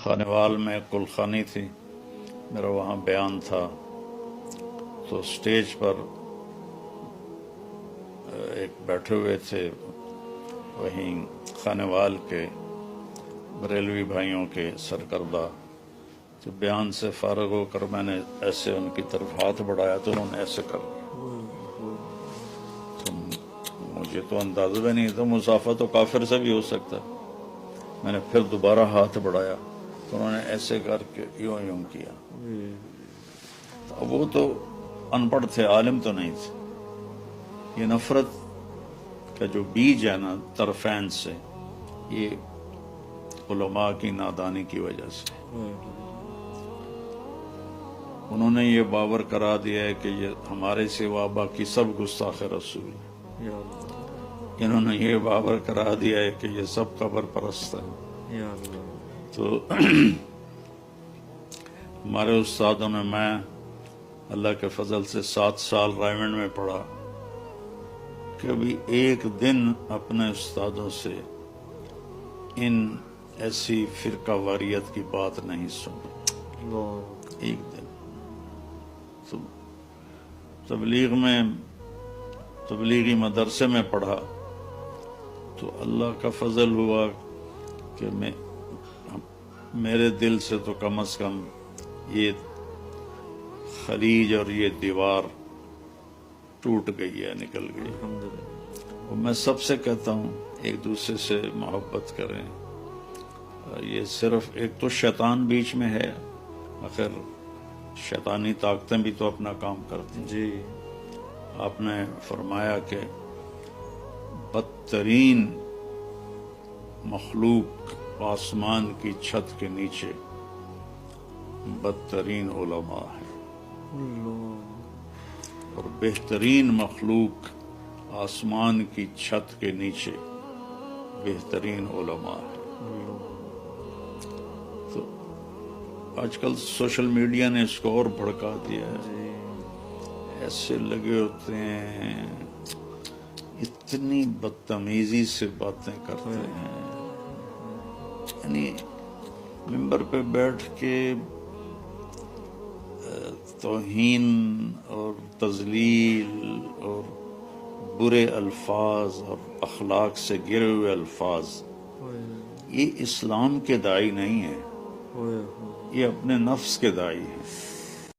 خانوال میں کلخانی تھی، میرا وہاں بیان تھا، تو سٹیج پر ایک بیٹھے ہوئے تھے وہیں خانوال کے بریلوی بھائیوں کے سرکردہ، تو بیان سے فارغ ہو کر میں نے ایسے ان کی طرف ہاتھ بڑھایا تو انہوں نے ایسے کر لیا، تو مجھے تو اندازہ بھی نہیں تھا، مسافہ تو کافر سے بھی ہو سکتا ہے۔ میں نے پھر دوبارہ ہاتھ بڑھایا تو انہوں نے ایسے کر کے یوں یوں کیا۔ وہ تو ان پڑھ تھے، عالم تو نہیں تھے۔ یہ نفرت کا جو بیج ہے نا طرفین سے، یہ علماء کی نادانی کی وجہ سے انہوں نے یہ باور کرا دیا ہے کہ یہ ہمارے سوا باقی سب گستاخ رسول ہیں، انہوں نے یہ باور کرا دیا ہے کہ یہ سب قبر پرست ہے۔ تو ہمارے استادوں نے، میں اللہ کے فضل سے 7 سال رائمنڈ میں پڑھا، کبھی ایک دن اپنے استادوں سے ان ایسی فرقہ واریت کی بات نہیں سنی، ایک دن۔ تو تبلیغی مدرسے میں پڑھا تو اللہ کا فضل ہوا کہ میرے دل سے تو کم از کم یہ خلیج اور یہ دیوار ٹوٹ گئی ہے، نکل گئی۔ اور میں سب سے کہتا ہوں ایک دوسرے سے محبت کریں، یہ صرف ایک تو شیطان بیچ میں ہے، آخر شیطانی طاقتیں بھی تو اپنا کام کرتی ہیں۔ جی آپ نے فرمایا کہ بدترین مخلوق آسمان کی چھت کے نیچے بدترین علماء ہیں، اور بہترین مخلوق آسمان کی چھت کے نیچے بہترین علماء ہیں۔ تو آج کل سوشل میڈیا نے اس کو اور بھڑکا دیا ہے، ایسے لگے ہوتے ہیں، اتنی بدتمیزی سے باتیں کرتے ہیں، یعنی ممبر پہ بیٹھ کے توہین اور تذلیل اور برے الفاظ اور اخلاق سے گرے ہوئے الفاظ، یہ اسلام کے داعی نہیں ہیں، یہ اپنے نفس کے داعی ہیں۔